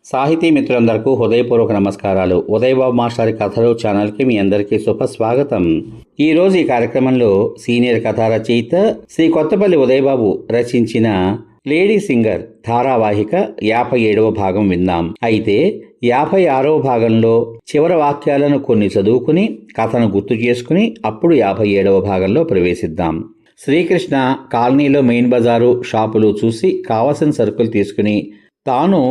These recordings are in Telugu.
సాహితీ మిత్రులందరికీ హృదయపూర్వక నమస్కారాలు. ఉదయబాబు మాస్టర్ కథలు ఛానల్కి మీ అందరికీ స్వాగతం. ఈరోజు ఈ కార్యక్రమంలో సీనియర్ కథా రచయిత శ్రీ కొత్తపల్లి ఉదయబాబు రచించిన లేడీ సింగర్ ధారావాహిక 57వ భాగం విందాం. అయితే 56వ భాగంలో చివరి వాక్యాలను కొన్ని చదువుకుని కథను గుర్తు చేసుకుని అప్పుడు 57వ భాగంలో ప్రవేశిద్దాం. శ్రీకృష్ణ కాలనీలో మెయిన్ బజారు షాపులు చూసి కావలసిన సరుకులు తీసుకుని తాను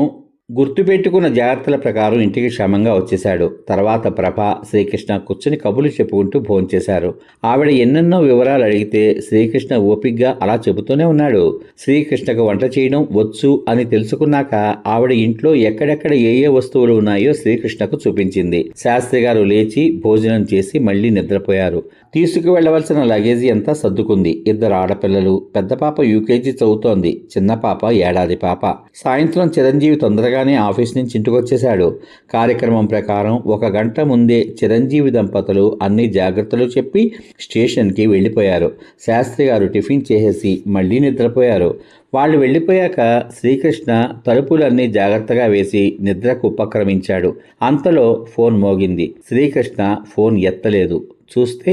గుర్తుపెట్టుకున్న జాగ్రత్తల ప్రకారం ఇంటికి క్షేమంగా వచ్చేశాడు. తర్వాత ప్రభ శ్రీకృష్ణ కూర్చుని కబుర్లు చెప్పుకుంటూ భోంచేశారు. ఆవిడ ఎన్నెన్నో వివరాలు అడిగితే శ్రీకృష్ణ ఓపిగ్గా అలా చెబుతూనే ఉన్నాడు. శ్రీకృష్ణకు వంట చేయడం వచ్చు అని తెలుసుకున్నాక ఆవిడ ఇంట్లో ఎక్కడెక్కడ ఏ వస్తువులు ఉన్నాయో శ్రీకృష్ణకు చూపించింది. శాస్త్రి గారు లేచి భోజనం చేసి మళ్లీ నిద్రపోయారు. తీసుకు వెళ్లవలసిన లగేజీ అంతా సర్దుకుంది. 2 ఆడపిల్లలు, పెద్ద పాప యూకేజీ చదువుతోంది, చిన్న పాప ఏడాది పాప. సాయంత్రం చిరంజీవి తొందరగానే ఆఫీస్ నుంచి ఇంటికొచ్చేశాడు. కార్యక్రమం ప్రకారం 1 గంట ముందే చిరంజీవి దంపతులు అన్ని జాగ్రత్తలు చెప్పి స్టేషన్కి వెళ్ళిపోయారు. శాస్త్రి గారు టిఫిన్ చేసేసి మళ్లీ నిద్రపోయారు. వాళ్ళు వెళ్ళిపోయాక శ్రీకృష్ణ తలుపులన్నీ జాగ్రత్తగా వేసి నిద్రకు ఉపక్రమించాడు. అంతలో ఫోన్ మోగింది. శ్రీకృష్ణ ఫోన్ ఎత్తలేదు. చూస్తే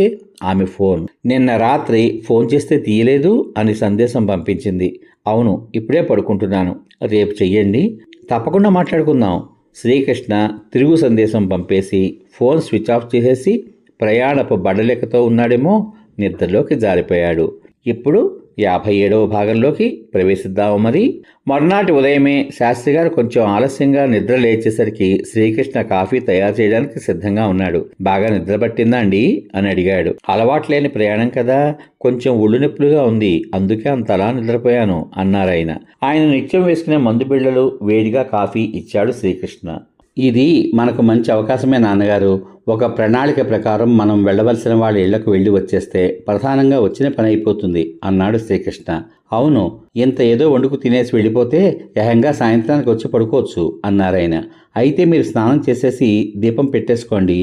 ఆమె ఫోన్. నిన్న రాత్రి ఫోన్ చేస్తే తీయలేదు అని సందేశం పంపించింది. అవును, ఇప్పుడే పడుకుంటున్నాను, రేపు చెయ్యండి, తప్పకుండా మాట్లాడుకుందాం. శ్రీకృష్ణ తిరుగు సందేశం పంపేసి ఫోన్ స్విచ్ ఆఫ్ చేసేసి ప్రయాణపు బడలెక్కతో ఉన్నాడేమో నిద్రలోకి జారిపోయాడు. ఇప్పుడు 57వ భాగంలోకి ప్రవేశిద్దాము. మరి మర్నాటి ఉదయమే శాస్త్రి గారు కొంచెం ఆలస్యంగా నిద్ర లేచేసరికి శ్రీకృష్ణ కాఫీ తయారు చేయడానికి సిద్ధంగా ఉన్నాడు. బాగా నిద్ర పట్టిందా అండి అని అడిగాడు. అలవాట్లేని ప్రయాణం కదా, కొంచెం ఒళ్ళు నొప్పులుగా ఉంది, అందుకే అంతలా నిద్రపోయాను అన్నారాయన. ఆయన నిత్యం వేసుకునే మందు బిళ్ళలు వేడిగా కాఫీ ఇచ్చాడు శ్రీకృష్ణ. ఇది మనకు మంచి అవకాశమే నాన్నగారు. ఒక ప్రణాళిక ప్రకారం మనం వెళ్ళవలసిన వాళ్ళ ఇళ్లకు వెళ్ళి వచ్చేస్తే ప్రధానంగా వచ్చిన పని అయిపోతుంది అన్నాడు శ్రీకృష్ణ. అవును, ఇంత ఏదో వండుకు తినేసి వెళ్ళిపోతే ఏకంగా సాయంత్రానికి వచ్చి పడుకోవచ్చు అన్నారాయన. అయితే మీరు స్నానం చేసేసి దీపం పెట్టేసుకోండి,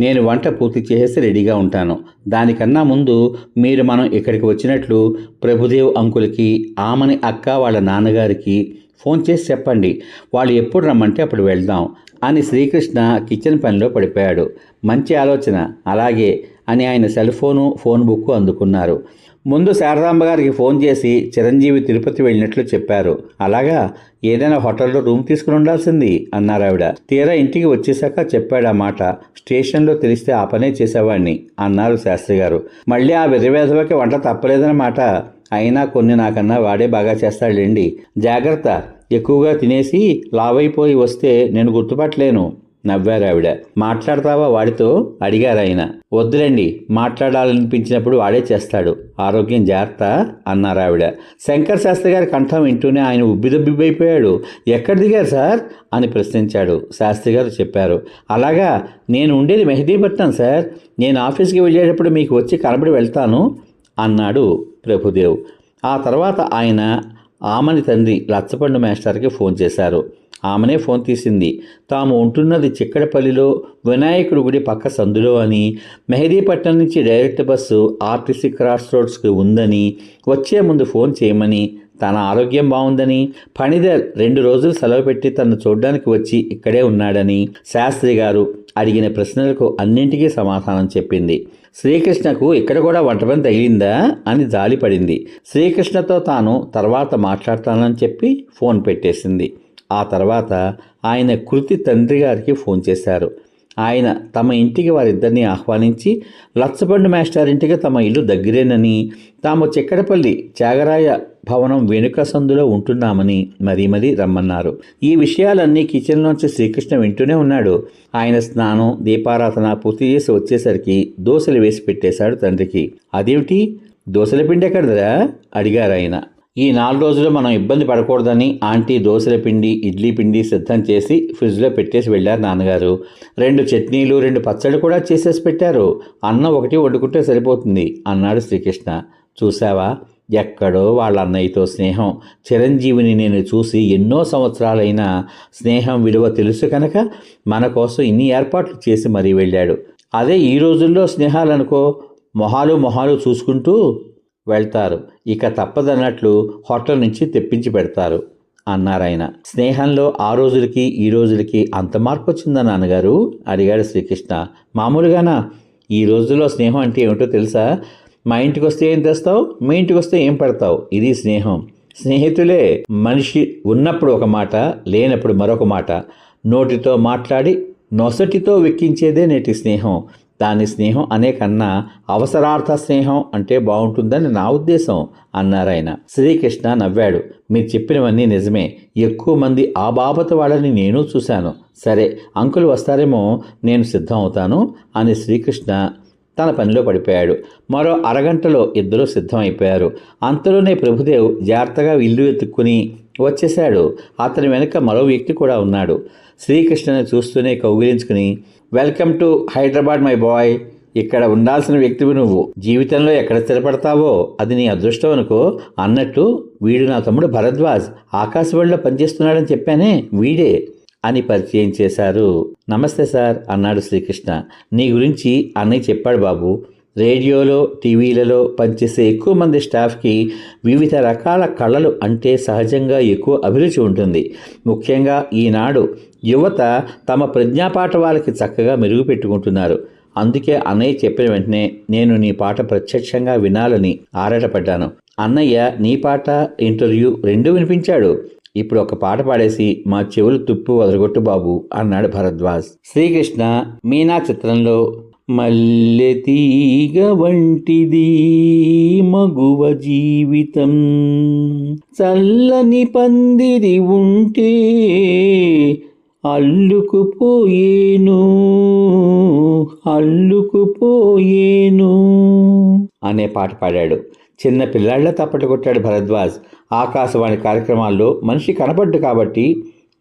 నేను వంట పూర్తి చేసేసి రెడీగా ఉంటాను. దానికన్నా ముందు మనం ఇక్కడికి వచ్చినట్లు ప్రభుదేవ్ అంకుల్కి, ఆమని అక్క వాళ్ళ నాన్నగారికి ఫోన్ చేసి చెప్పండి. వాళ్ళు ఎప్పుడు రమ్మంటే అప్పుడు వెళ్దాం అని శ్రీకృష్ణ కిచెన్ పనిలో పడిపోయాడు. మంచి ఆలోచన, అలాగే అని ఆయన ఫోన్ బుక్ అందుకున్నారు. ముందు శారదాంబ గారికి ఫోన్ చేసి చిరంజీవి తిరుపతి వెళ్ళినట్లు చెప్పారు. అలాగా, ఏదైనా హోటల్లో రూమ్ తీసుకుని ఉండాల్సింది అన్నారావిడ. తీరా ఇంటికి వచ్చేశాక చెప్పాడు ఆ మాట. స్టేషన్లో తెలిస్తే ఆ పనే చేసేవాడిని అన్నారు శాస్త్రి గారు. మళ్ళీ ఆ వెర్రివేధవకి వంట తప్పలేదన్నమాట. అయినా కొన్ని నాకన్నా వాడే బాగా చేస్తాడులేండి. జాగ్రత్త, ఎక్కువగా తినేసి లావైపోయి వస్తే నేను గుర్తుపట్టలేను నవ్వారావిడ. మాట్లాడతావా వాడితో అడిగారాయన. వద్దులేండి, మాట్లాడాలనిపించినప్పుడు వాడే చేస్తాడు, ఆరోగ్యం జాగ్రత్త అన్నారావిడ. శంకర్ శాస్త్రి గారి కంఠం వింటూనే ఆయన ఉబ్బిదబ్బిబ్బైపోయాడు. ఎక్కడ దిగారు సార్ అని ప్రశ్నించాడు. శాస్త్రి గారు చెప్పారు. అలాగా, నేను ఉండేది మెహదీపట్నం సార్, నేను ఆఫీస్కి వెళ్ళేటప్పుడు మీకు వచ్చి కనబడి వెళ్తాను అన్నాడు ప్రభుదేవ్. ఆ తర్వాత ఆయన ఆమని తండ్రి లచ్చపండు మాస్టర్కి ఫోన్ చేశారు. ఆమెనే ఫోన్ తీసింది. తాము ఉంటున్నది చిక్కడపల్లిలో వినాయకుడి గుడి పక్క సందులో అని, మెహదీపట్నం నుంచి డైరెక్ట్ బస్సు ఆర్టీసీ క్రాస్ రోడ్స్కి ఉందని, వచ్చే ముందు ఫోన్ చేయమని, తన ఆరోగ్యం బాగుందని, ఫణిధర్ 2 రోజులు సెలవు పెట్టి తను చూడ్డానికి వచ్చి ఇక్కడే ఉన్నాడని, శాస్త్రి గారు అడిగిన ప్రశ్నలకు అన్నింటికీ సమాధానం చెప్పింది. శ్రీకృష్ణకు ఇక్కడ కూడా వంట పని తగిలిందా అని జాలిపడింది. శ్రీకృష్ణతో తాను తర్వాత మాట్లాడతానని చెప్పి ఫోన్ పెట్టేసింది. ఆ తర్వాత ఆయన కృతి తండ్రి గారికి ఫోన్ చేశారు. ఆయన తమ ఇంటికి వారిద్దరిని ఆహ్వానించి లచ్చబండు మాస్టర్ ఇంటికి తమ ఇల్లు దగ్గరేనని, తాము చిక్కడపల్లి త్యాగరాయ భవనం వెనుక సందులో ఉంటున్నామని మరీ రమ్మన్నారు. ఈ విషయాలన్నీ కిచెన్లోంచి శ్రీకృష్ణ వింటూనే ఉన్నాడు. ఆయన స్నానం దీపారాధన పూర్తి చేసి వచ్చేసరికి దోశలు వేసి పెట్టేశాడు తండ్రికి. అదేమిటి, దోశల పిండి ఎక్కడదా అడిగారాయన. ఈ 4 రోజులు మనం ఇబ్బంది పడకూడదని ఆంటీ దోశల పిండి, ఇడ్లీ పిండి సిద్ధం చేసి ఫ్రిడ్జ్లో పెట్టేసి వెళ్ళారు నాన్నగారు. 2 చట్నీలు, 2 పచ్చళ్ళు కూడా చేసేసి పెట్టారు. అన్నం ఒకటి వండుకుంటే సరిపోతుంది అన్నాడు శ్రీకృష్ణ. చూసావా, ఎక్కడో వాళ్ళ అన్నయ్యతో స్నేహం. చిరంజీవిని నేను చూసి ఎన్నో సంవత్సరాలైనా స్నేహం విలువ తెలుసు కనుక మన కోసం ఇన్ని ఏర్పాట్లు చేసి మరీ వెళ్ళాడు. అదే ఈ రోజుల్లో స్నేహాలనుకో, మొహాలు చూసుకుంటూ వెళ్తారు. ఇక తప్పదన్నట్లు హోటల్ నుంచి తెప్పించి పెడతారు అన్నారాయన. స్నేహంలో ఆ రోజులకి ఈ రోజులకి అంత మార్పు వచ్చిందా నాన్నగారు అడిగాడు శ్రీకృష్ణ. మామూలుగానా? ఈ రోజుల్లో స్నేహం అంటే ఏమిటో తెలుసా? మా ఇంటికి వస్తే ఏం తెస్తావు, మీ ఇంటికి వస్తే ఏం పెడతావు, ఇది స్నేహం. స్నేహితులే. మనిషి ఉన్నప్పుడు ఒక మాట, లేనప్పుడు మరొక మాట. నోటితో మాట్లాడి నొసటితో వెక్కించేదే నేటి స్నేహం. దాని స్నేహం అనే కన్నా అవసరార్థ స్నేహం అంటే బాగుంటుందని నా ఉద్దేశం అన్నారాయన. శ్రీకృష్ణ నవ్వాడు. మీరు చెప్పినవన్నీ నిజమే. ఎక్కువ మంది ఆ బాబత వాళ్ళని నేను చూశాను. సరే, అంకుల్ వస్తారేమో, నేను సిద్ధం అవుతాను అని శ్రీకృష్ణ తన పనిలో పడిపోయాడు. మరో అరగంటలో ఇద్దరూ సిద్ధమైపోయారు. అంతలోనే ప్రభుదేవ్ జాగ్రత్తగా ఇల్లు ఎత్తుక్కుని వచ్చేశాడు. అతని వెనుక మరో వ్యక్తి కూడా ఉన్నాడు. శ్రీకృష్ణని చూస్తూనే కౌగిలించుకుని, welcome to Hyderabad my boy. ఇక్కడ ఉండాల్సిన వ్యక్తివి నువ్వు. జీవితంలో ఎక్కడ స్థిరపడతావో అది నీ అదృష్టం అనుకో. అన్నట్టు వీడు నా తమ్ముడు భరద్వాజ్, ఆకాశవాణిలో పనిచేస్తున్నాడని చెప్పానే, వీడే అని పరిచయం చేశారు. నమస్తే సార్ అన్నాడు శ్రీకృష్ణ. నీ గురించి అన్నయ్య చెప్పాడు బాబు. రేడియోలో టీవీలలో పనిచేసే ఎక్కువ మంది స్టాఫ్కి వివిధ రకాల కళలు అంటే సహజంగా ఎక్కువ అభిరుచి ఉంటుంది. ముఖ్యంగా ఈనాడు యువత తమ ప్రజ్ఞాపాఠవాలకి చక్కగా మెరుగుపెట్టుకుంటున్నారు. అందుకే అన్నయ్య చెప్పిన వెంటనే నేను నీ పాట ప్రత్యక్షంగా వినాలని ఆరాటపడ్డాను. అన్నయ్య నీ పాట ఇంటర్వ్యూ రెండూ వినిపించాడు. ఇప్పుడు ఒక పాట పాడేసి మా చెవులు తుప్పు వదలగొట్టు బాబు అన్నాడు భరద్వాజ్. శ్రీకృష్ణ మీనా చిత్రంలో మల్లె తీగ వంటిది మగువ జీవితం, చల్లని పందిరి ఉంటే అల్లుకుపోయేను అనే పాట పాడాడు. చిన్న పిల్లాళ్ళ తప్పట కొట్టాడు భరద్వాజ్. ఆకాశవాణి కార్యక్రమాల్లో మనిషి కనపడ్డు కాబట్టి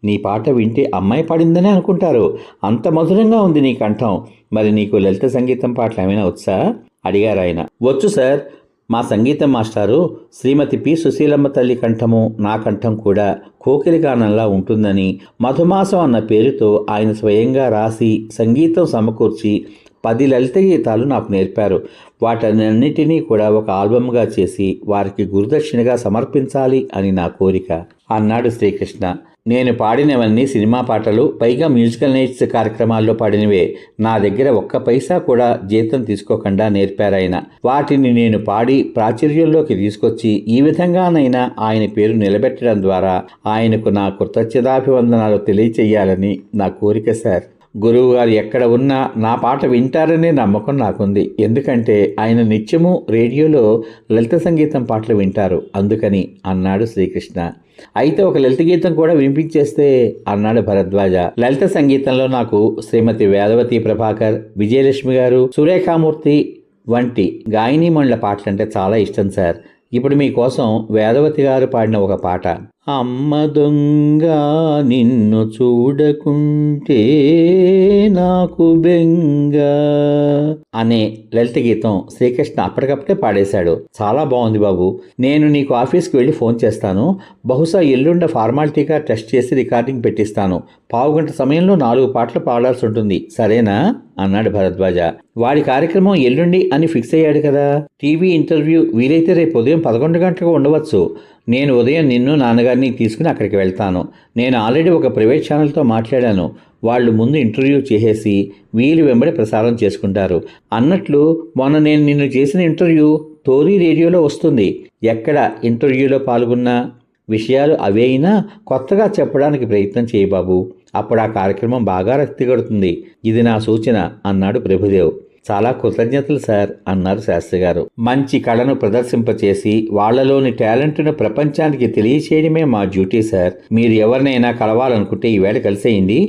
నీ పాట వింటే అమ్మాయి పాడిందనే అనుకుంటారు. అంత మధురంగా ఉంది నీ కంఠం. మరి నీకు లలిత సంగీతం పాటలు ఏమైనా వచ్చా అడిగారు ఆయన. వచ్చు సార్. మా సంగీతం మాస్టారు శ్రీమతి పి సుశీలమ్మ తల్లి కంఠము నా కంఠం కూడా కోకిలి గానంలా ఉంటుందని మధుమాసం అన్న పేరుతో ఆయన స్వయంగా రాసి సంగీతం సమకూర్చి 10 లలిత గీతాలు నాకు నేర్పారు. వాటన్నిటినీ కూడా ఒక ఆల్బమ్గా చేసి వారికి గురుదక్షిణగా సమర్పించాలి అని నా కోరిక అన్నాడు శ్రీకృష్ణ. నేను పాడినవన్నీ సినిమా పాటలు, పైగా మ్యూజికల్ నైట్స్ కార్యక్రమాల్లో పాడినవే. నా దగ్గర ఒక్క పైసా కూడా జీతం తీసుకోకుండా నేర్పారాయన. వాటిని నేను పాడి ప్రాచుర్యంలోకి తీసుకొచ్చి ఈ విధంగానైనా ఆయన పేరు నిలబెట్టడం ద్వారా ఆయనకు నా కృతజ్ఞతాభివందనాలు తెలియచేయాలని నా కోరిక సార్. గురువు గారు ఎక్కడ ఉన్నా నా పాట వింటారనే నమ్మకం నాకుంది. ఎందుకంటే ఆయన నిత్యము రేడియోలో లలిత సంగీతం పాటలు వింటారు, అందుకని అన్నాడు శ్రీకృష్ణ. అయితే ఒక లలిత గీతం కూడా వినిపించేస్తే అన్నాడు భరద్వాజ. లలిత సంగీతంలో నాకు శ్రీమతి వేదవతి ప్రభాకర్, విజయలక్ష్మి గారు, సురేఖామూర్తి వంటి గాయనీమణుల పాటలంటే చాలా ఇష్టం సార్. ఇప్పుడు మీకోసం వేదవతి గారు పాడిన ఒక పాట. అమ్మ దొంగ నిన్ను చూడకుంటే నాకు బెంగ అనే లలిత గీతం శ్రీకృష్ణ అప్పటికప్పుడే పాడేశాడు. చాలా బాగుంది బాబు. నేను నీకు ఆఫీస్కి వెళ్ళి ఫోన్ చేస్తాను. బహుశా ఎల్లుండ ఫార్మాలిటీగా టెస్ట్ చేసి రికార్డింగ్ పెట్టిస్తాను. 15 గంట సమయంలో 4 పాటలు పాడాల్సి ఉంటుంది, సరేనా అన్నాడు భరద్వాజ. వాడి కార్యక్రమం ఎల్లుండి అని ఫిక్స్ అయ్యాడు కదా. టీవీ ఇంటర్వ్యూ వీలైతే రేపు ఉదయం 11 గంటలకు ఉండవచ్చు. నేను ఉదయం నిన్ను నాన్నగారిని తీసుకుని అక్కడికి వెళ్తాను. నేను ఆల్రెడీ ఒక ప్రైవేట్ ఛానల్తో మాట్లాడాను. వాళ్ళు ముందు ఇంటర్వ్యూ చేసేసి వీలు వెంబడి ప్రసారం చేసుకుంటారు. అన్నట్లు మొన్న నేను నిన్ను చేసిన ఇంటర్వ్యూ తోరీ రేడియోలో వస్తుంది. ఎక్కడ ఇంటర్వ్యూలో పాల్గొన్న విషయాలు అవే అయినా కొత్తగా చెప్పడానికి ప్రయత్నం చేయి బాబు. అప్పుడు ఆ కార్యక్రమం బాగా రక్తిగడుతుంది. ఇది నా సూచన అన్నాడు ప్రభుదేవ్. చాలా కృతజ్ఞతలు సార్ అన్నారు శాస్త్రి గారు. మంచి కళను ప్రదర్శింపచేసి వాళ్లలోని టాలెంట్ను ప్రపంచానికి తెలియచేయడమే మా డ్యూటీ సార్. మీరు ఎవరినైనా కలవాలనుకుంటే ఈవేళ కలిసేయండి.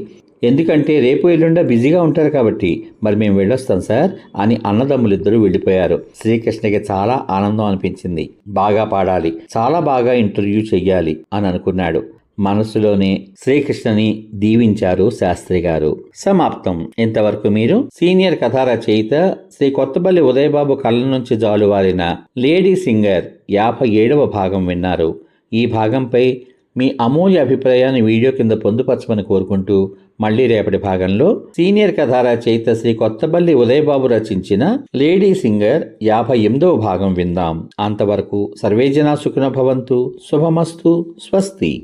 ఎందుకంటే రేపు ఎల్లుండా బిజీగా ఉంటారు కాబట్టి. మరి మేము వెళ్ళొస్తాం సార్ అని అన్నదమ్ములిద్దరూ వెళ్ళిపోయారు. శ్రీకృష్ణకి చాలా ఆనందం అనిపించింది. బాగా పాడాలి, చాలా బాగా ఇంటర్వ్యూ చెయ్యాలి అని అనుకున్నాడు. మనసులోనే శ్రీకృష్ణని దీవించారు శాస్త్రి గారు. సమాప్తం. ఇంతవరకు మీరు సీనియర్ కథా రచయిత శ్రీ కొత్తపల్లి ఉదయబాబు కళ్ళ నుంచి జాలువారిన లేడీ సింగర్ 57వ భాగం విన్నారు. ఈ భాగంపై మీ అమూల్య అభిప్రాయాన్ని వీడియో కింద పొందుపరచమని కోరుకుంటూ మళ్లీ రేపటి భాగంలో సీనియర్ కథా రచయిత శ్రీ కొత్తపల్లి ఉదయబాబు రచించిన లేడీ సింగర్ 58వ భాగం విందాం. అంతవరకు సర్వేజనా సుఖినో భవంతు. శుభమస్తు. స్వస్తి.